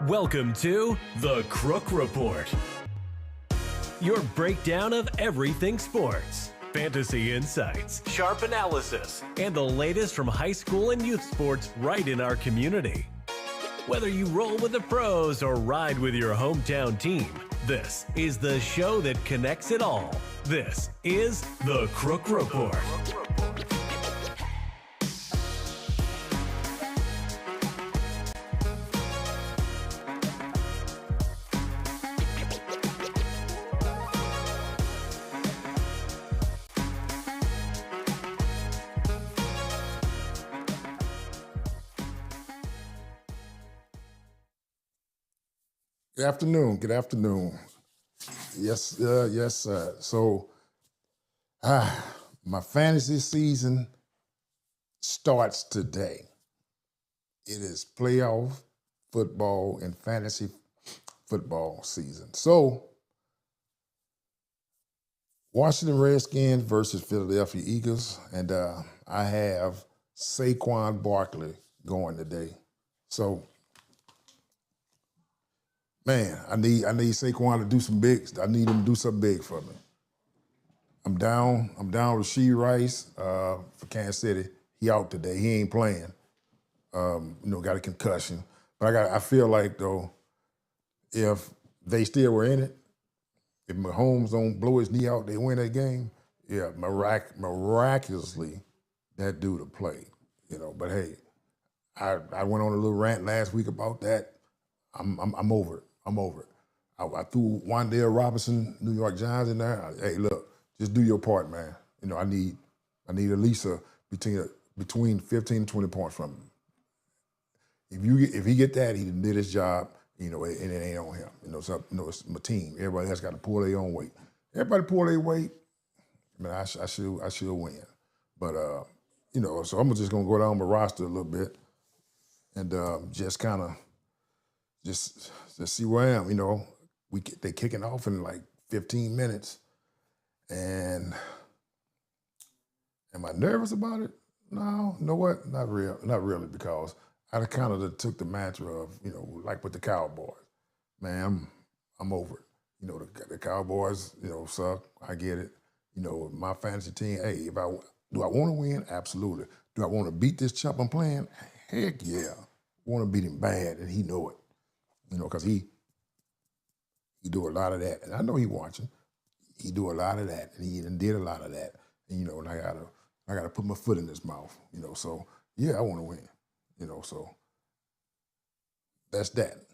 Welcome to the Crook Report, your breakdown of everything sports, fantasy insights, sharp analysis, and the latest from high school and youth sports right in our community. Whether you roll with the pros or ride with your hometown team, this is the show that connects it all. This is the Crook Report. Good afternoon. Good afternoon. Yes, yes. So, my fantasy season starts today. It is playoff football and fantasy football season. So, Washington Redskins versus Philadelphia Eagles, and I have Saquon Barkley going today. So, man, I need Saquon to do some big. I need him to do something big for me. I'm down Rashee Rice for Kansas City. He out today. He ain't playing. Got a concussion. But I feel like though, if they still were in it, if Mahomes don't blow his knee out, they win that game. Yeah, miraculously, that dude will play. But hey, I went on a little rant last week about that. I'm over it. I'm over it. I threw Wan'Dale Robinson, New York Giants in there. Hey, look, just do your part, man. I need at least between 15 and 20 points from him. If he get that, he did his job. And it ain't on him. It's my team. Everybody else got to pull their own weight. Everybody pull their weight. Man, I should win. But so I'm just gonna go down my roster a little bit and just kind of. Just see where I am, they kicking off in like 15 minutes, and am I nervous about it? No, you know what? Not really, because I kind of took the mantra of, like with the Cowboys, man, I'm over it. The Cowboys, suck. I get it. My fantasy team. Hey, do I want to win? Absolutely. Do I want to beat this chump I'm playing? Heck yeah, I want to beat him bad, and he know it. Because he do a lot of that, and I know he watching. He do a lot of that, and he did a lot of that, and and I gotta put my foot in his mouth, So yeah, I want to win, So that's that.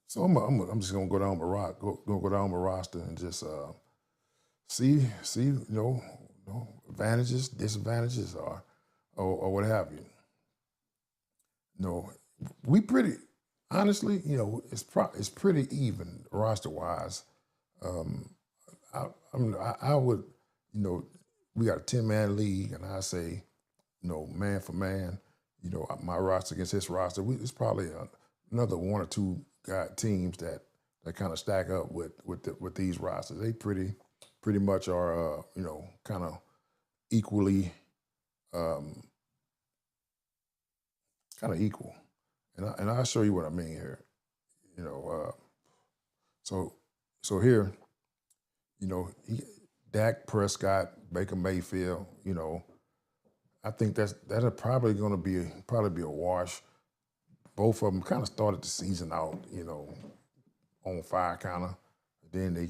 So I'm just gonna go down my roster and just see advantages, disadvantages, or what have you. We pretty. Honestly, it's pretty even roster-wise. I would, we got a 10-man league, and I say, man for man, my roster against his roster, it's probably another one or two teams that kind of stack up with these rosters. They pretty much are, kind of equally, kind of equal. And I'll show you what I mean here. So here, Dak Prescott, Baker Mayfield, I think that'll probably going to be a wash. Both of them kind of started the season out, on fire kind of. Then they,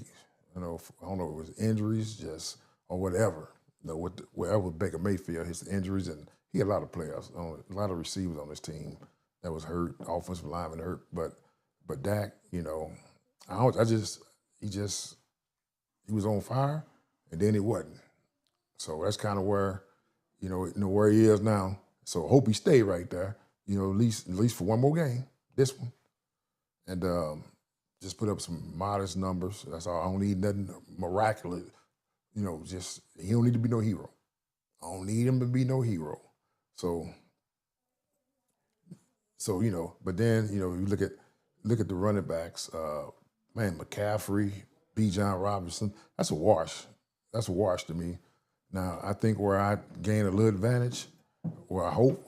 I don't know if it was injuries or whatever. Wherever Baker Mayfield, his injuries, and he had a lot of players, a lot of receivers on his team that was hurt, offensive lineman hurt, but Dak, he was on fire, and then he wasn't. So that's kind of where, where he is now. So I hope he stay right there, at least for one more game, this one, and just put up some modest numbers. That's all. I don't need nothing miraculous, he don't need to be no hero. I don't need him to be no hero. So, but then, you look at the running backs, McCaffrey, Bijan Robinson, that's a wash. That's a wash to me. Now, I think where I gain a little advantage, where I hope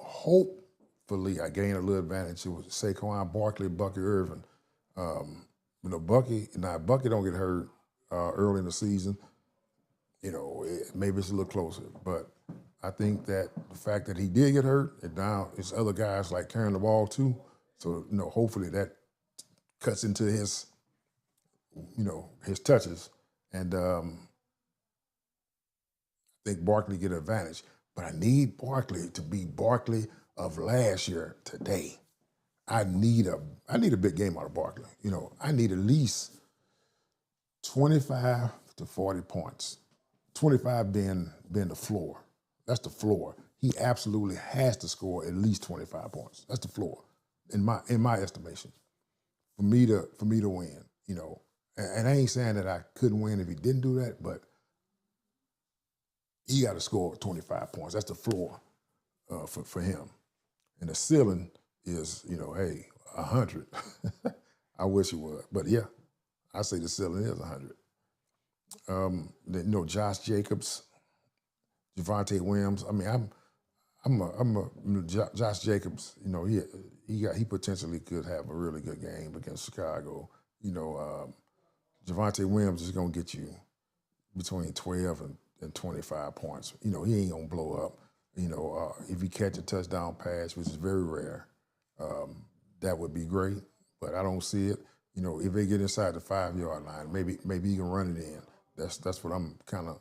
for Lee. I gained a little advantage. It was Saquon Barkley, Bucky Irvin. Bucky don't get hurt early in the season. Maybe it's a little closer, but I think that the fact that he did get hurt, and now it's other guys like carrying the ball too. So hopefully that cuts into his touches, and I think Barkley get an advantage. But I need Barkley to be Barkley of last year today. I need a big game out of Barkley. I need at least 25 to 40 points. 25 being the floor. That's the floor. He absolutely has to score at least 25 points. That's the floor, in my estimation, for me to win. And I ain't saying that I couldn't win if he didn't do that, but he got to score 25 points. That's the floor for him. And the ceiling is, 100. I wish it would. But yeah, I say the ceiling is 100. Josh Jacobs, Javonte Williams. I mean, Josh Jacobs. He potentially could have a really good game against Chicago. Javonte Williams is gonna get you between 12 and 25 points. He ain't gonna blow up. If he catch a touchdown pass, which is very rare, that would be great. But I don't see it. If they get inside the 5-yard line, maybe he can run it in. That's what I'm kind of.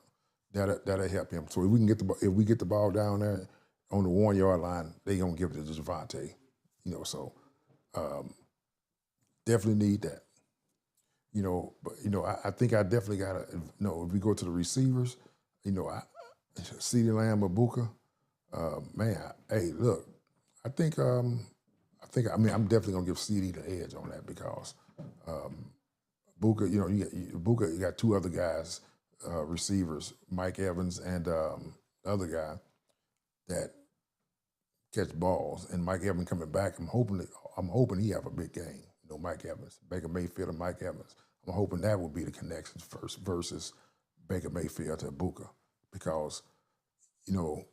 That'll help him. So if we get the ball down there on the 1-yard line, they gonna give it to Javonte. So definitely need that. But I think I definitely gotta. If we go to the receivers, CeeDee Lamb or Booker, hey, look, I'm definitely gonna give CeeDee the edge on that because Booker, you got two other guys, receivers, Mike Evans and the other guy that catch balls, and Mike Evans coming back. I'm hoping he have a big game. Mike Evans, Baker Mayfield, and Mike Evans. I'm hoping that will be the connections first versus Baker Mayfield to Booker, because the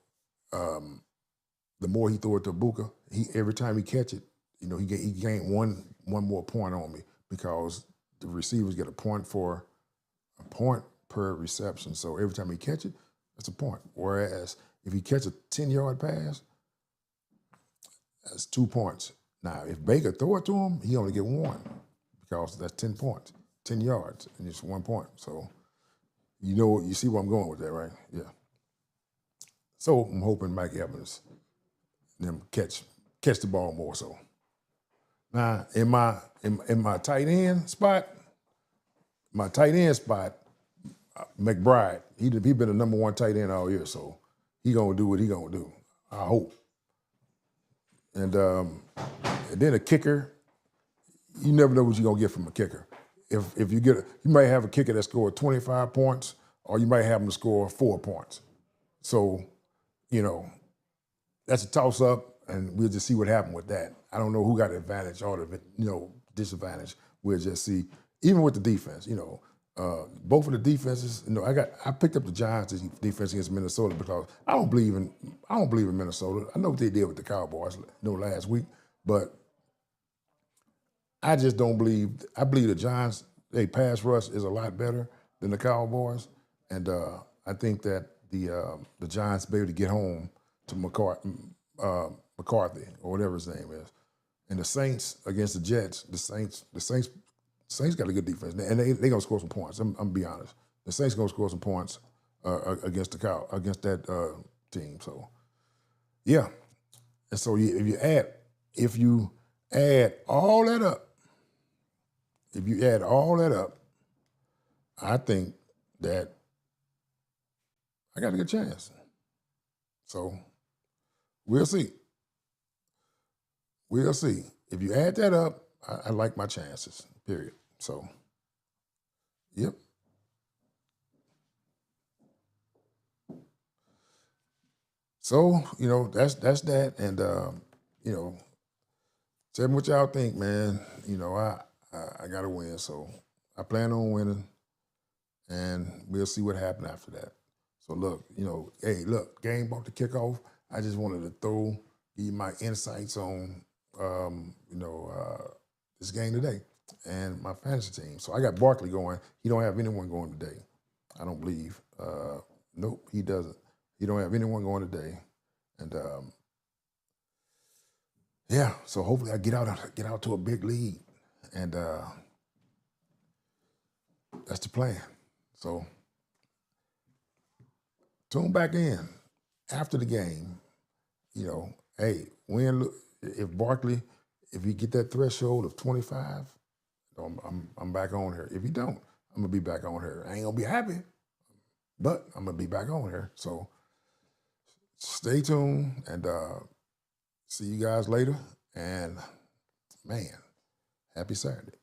more he throw it to Booker, every time he catch it, he gained one more point on me because the receivers get a point per reception. So every time he catch it, that's a point. Whereas if he catch a 10-yard pass, that's 2 points. Now, if Baker throw it to him, he only get 1 because that's 10 points, 10 yards, and it's 1 point. So you see where I'm going with that, right? Yeah. So I'm hoping Mike Evans them catch the ball more so. Now, in my tight end spot, McBride, he been the number 1 tight end all year, so he gonna do what he gonna do. I hope. And then a kicker, you never know what you're gonna get from a kicker. If you might have a kicker that scored 25 points, or you might have him to score 4 points. So, that's a toss up, and we'll just see what happened with that. I don't know who got the advantage or the disadvantage. We'll just see. Even with the defense, both of the defenses. I picked up the Giants' defense against Minnesota because I don't believe in Minnesota. I know what they did with the Cowboys last week, but I just don't believe. I believe the Giants' pass rush is a lot better than the Cowboys, and I think that the Giants be able to get home to McCarthy or whatever his name is, and the Saints against the Jets. The Saints got a good defense, and they gonna score some points. I'm gonna be honest. The Saints gonna score some points against that team. So yeah, and so if you add all that up, I think that I got a good chance. So we'll see. We'll see. If you add that up, I like my chances, period. So, yep. So, that's that. And, tell me what y'all think, man. I got to win. So I plan on winning, and we'll see what happens after that. So look, game about to kick off. I just wanted to give you my insights on, this game today and my fantasy team. So I got Barkley going. He don't have anyone going today. I don't believe. Nope, he doesn't. He don't have anyone going today. And yeah, so hopefully I get out to a big lead. And that's the plan. So tune back in after the game. Hey, if Barkley, if he get that threshold of 25, I'm back on here. If he don't, I'm gonna be back on here. I ain't gonna be happy, but I'm gonna be back on here. So stay tuned and see you guys later. And man, happy Saturday.